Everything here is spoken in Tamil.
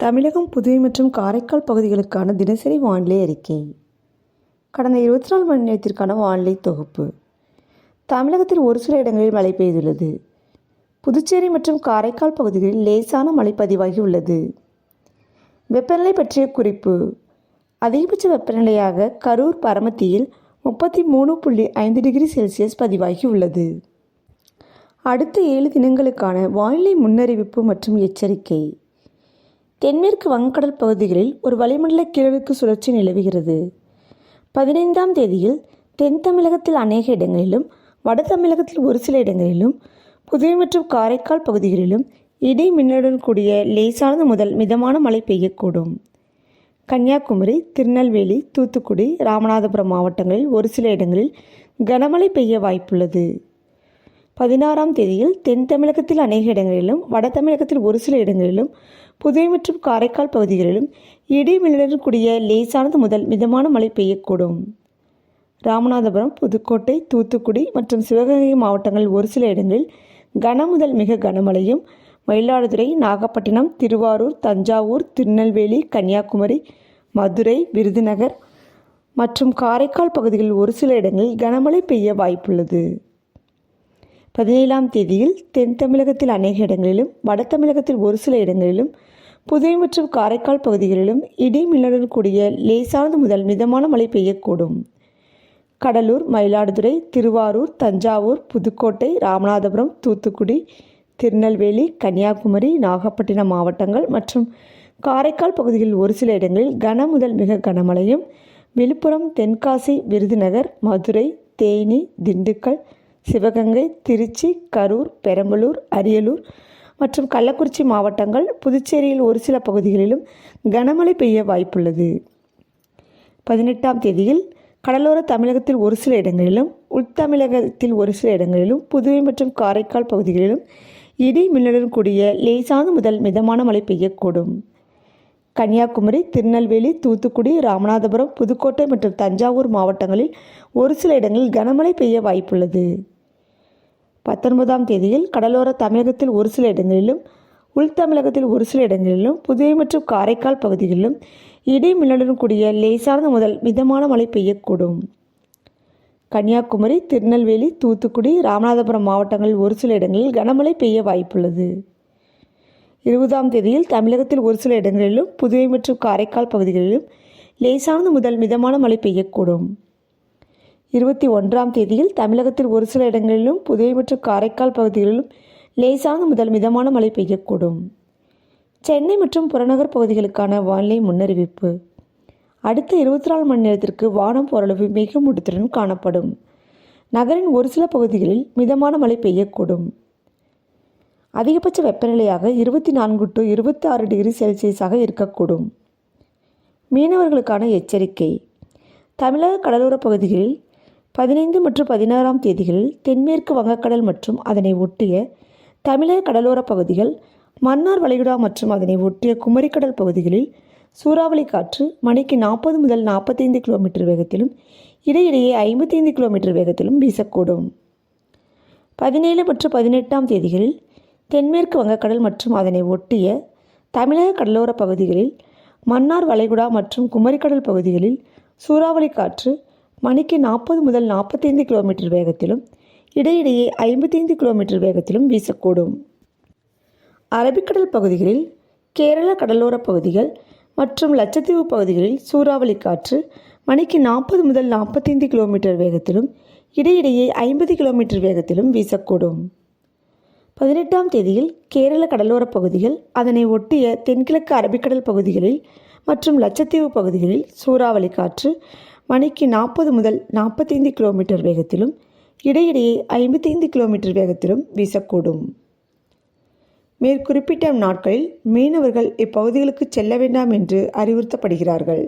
தமிழகம், புதுவை மற்றும் காரைக்கால் பகுதிகளுக்கான தினசரி வானிலை அறிக்கை. கடந்த 24 மணி நேரத்திற்கான வானிலை தொகுப்பு. தமிழகத்தில் ஒரு சில இடங்களில் மழை பெய்துள்ளது. புதுச்சேரி மற்றும் காரைக்கால் பகுதிகளில் லேசான மழை பதிவாகி உள்ளது. வெப்பநிலை பற்றிய குறிப்பு. அதிகபட்ச வெப்பநிலையாக கரூர் பரமத்தியில் 33.5 டிகிரி செல்சியஸ் பதிவாகி உள்ளது. அடுத்த 7 தினங்களுக்கான வானிலை முன்னறிவிப்பு மற்றும் எச்சரிக்கை. தென்மேற்கு வங்கக்கடல் பகுதிகளில் ஒரு வளிமண்டல கீழடுக்கு சுழற்சி நிலவுகிறது. 15ஆம் தேதியில் தென் தமிழகத்தில் அநேக இடங்களிலும், வட தமிழகத்தில் ஒரு சில இடங்களிலும், புதுவை மற்றும் காரைக்கால் பகுதிகளிலும் இடி மின்னலுடன் கூடிய லேசானது முதல் மிதமான மழை பெய்யக்கூடும். கன்னியாகுமரி, திருநெல்வேலி, தூத்துக்குடி, ராமநாதபுரம் மாவட்டங்களில் ஒரு சில இடங்களில் கனமழை பெய்ய வாய்ப்புள்ளது. 16ஆம் தேதியில் தென் தமிழகத்தில் அநேக இடங்களிலும், வட தமிழகத்தில் ஒரு சில இடங்களிலும், புதுவை மற்றும் காரைக்கால் பகுதிகளிலும் இடி மின்னலுடன் கூடிய லேசானது முதல் மிதமான மழை பெய்யக்கூடும். ராமநாதபுரம், புதுக்கோட்டை, தூத்துக்குடி மற்றும் சிவகங்கை மாவட்டங்களில் ஒரு சில இடங்களில் கன முதல் மிக கனமழையும், மயிலாடுதுறை, நாகப்பட்டினம், திருவாரூர், தஞ்சாவூர், திருநெல்வேலி, கன்னியாகுமரி, மதுரை, விருதுநகர் மற்றும் காரைக்கால் பகுதிகளில் ஒரு சில இடங்களில் கனமழை பெய்ய வாய்ப்புள்ளது. 17ஆம் தேதியில் தென் தமிழகத்தில் அநேக இடங்களிலும், வட தமிழகத்தில் ஒரு சில இடங்களிலும், புதுவை மற்றும் காரைக்கால் பகுதிகளிலும் இடி மின்னலுடன் கூடிய லேசானது முதல் மிதமான மழை பெய்யக்கூடும். கடலூர், மயிலாடுதுறை, திருவாரூர், தஞ்சாவூர், புதுக்கோட்டை, ராமநாதபுரம், தூத்துக்குடி, திருநெல்வேலி, கன்னியாகுமரி, நாகப்பட்டினம் மாவட்டங்கள் மற்றும் காரைக்கால் பகுதிகளில் ஒரு சில இடங்களில் கன முதல் மிக கனமழையும், விழுப்புரம், தென்காசி, விருதுநகர், மதுரை, தேனி, திண்டுக்கல், சிவகங்கை, திருச்சி, கரூர், பெரம்பலூர், அரியலூர் மற்றும் கள்ளக்குறிச்சி மாவட்டங்கள், புதுச்சேரியில் ஒரு சில பகுதிகளிலும் கனமழை பெய்ய வாய்ப்புள்ளது. 18ஆம் தேதியில் கடலோர தமிழகத்தில் ஒரு சில இடங்களிலும், உள்தமிழகத்தில் ஒரு சில இடங்களிலும், புதுவை மற்றும் காரைக்கால் பகுதிகளிலும் இடி மின்னலுடன் கூடிய லேசானது முதல் மிதமான மழை பெய்யக்கூடும். கன்னியாகுமரி, திருநெல்வேலி, தூத்துக்குடி, ராமநாதபுரம், புதுக்கோட்டை மற்றும் தஞ்சாவூர் மாவட்டங்களில் ஒரு சில இடங்களில் கனமழை பெய்ய வாய்ப்புள்ளது. 19ஆம் தேதியில் கடலோர தமிழகத்தில் ஒரு சில இடங்களிலும், உள்தமிழகத்தில் ஒரு சில இடங்களிலும், புதுவை மற்றும் காரைக்கால் பகுதிகளிலும் இடி மின்னலுடன் கூடிய லேசானது முதல் மிதமான மழை பெய்யக்கூடும். கன்னியாகுமரி, திருநெல்வேலி, தூத்துக்குடி, ராமநாதபுரம் மாவட்டங்களில் ஒரு சில இடங்களில் கனமழை பெய்ய வாய்ப்புள்ளது. 20ஆம் தேதியில் தமிழகத்தில் ஒரு சில இடங்களிலும், புதுவை மற்றும் காரைக்கால் பகுதிகளிலும் லேசானது முதல் மிதமான மழை பெய்யக்கூடும். 21ஆம் தேதியில் தமிழகத்தில் ஒரு சில இடங்களிலும், புதுவை மற்றும் காரைக்கால் பகுதிகளிலும் லேசானது முதல் மிதமான மழை பெய்யக்கூடும். சென்னை மற்றும் புறநகர் பகுதிகளுக்கான வானிலை முன்னறிவிப்பு. அடுத்த 24 மணி நேரத்திற்கு வானம் ஓரளவு மேகமூட்டத்துடன் காணப்படும். நகரின் ஒரு சில பகுதிகளில் மிதமான மழை பெய்யக்கூடும். அதிகபட்ச வெப்பநிலையாக 24 to 26 டிகிரி செல்சியஸாக இருக்கக்கூடும். மீனவர்களுக்கான எச்சரிக்கை. தமிழக கடலோர பகுதிகளில் 15 மற்றும் 16ஆம் தேதிகளில் தென்மேற்கு வங்கக்கடல் மற்றும் அதனை ஒட்டிய தமிழக கடலோர பகுதிகள், மன்னார் வளைகுடா மற்றும் அதனை ஒட்டிய குமரிக்கடல் பகுதிகளில் சூறாவளி காற்று மணிக்கு 40 முதல் 45 கிலோமீட்டர் வேகத்திலும், இடையிடையே 55 கிலோமீட்டர் வேகத்திலும் வீசக்கூடும். 17 மற்றும் 18ஆம் தேதிகளில் தென்மேற்கு வங்கக்கடல் மற்றும் அதனை ஒட்டிய தமிழக கடலோர பகுதிகளில், மன்னார் வளைகுடா மற்றும் குமரிக்கடல் பகுதிகளில் சூறாவளி காற்று மணிக்கு 40 முதல் 45 கிலோமீட்டர் வேகத்திலும், இடையிடையே 55 கிலோமீட்டர் வேகத்திலும் வீசக்கூடும். அரபிக்கடல் பகுதிகளில், கேரள கடலோர பகுதிகள் மற்றும் லட்சத்தீவு பகுதிகளில் சூறாவளி காற்று மணிக்கு 40 முதல் 45 கிலோமீட்டர் வேகத்திலும், இடையிடையே 50 கிலோமீட்டர் வேகத்திலும் வீசக்கூடும். 18ஆம் தேதியில் கேரள கடலோர பகுதிகள், அதனை ஒட்டிய தென்கிழக்கு அரபிக்கடல் பகுதிகளில் மற்றும் லட்சத்தீவு பகுதிகளில் சூறாவளி காற்று மணிக்கு 40 முதல் 45 கிலோமீட்டர் வேகத்திலும், இடையிடையே 55 கிலோமீட்டர் வேகத்திலும் வீசக்கூடும். மேற்குறிப்பிட்ட நாட்களில் மீனவர்கள் இப்பகுதிகளுக்கு செல்ல வேண்டாம் என்று அறிவுறுத்தப்படுகிறார்கள்.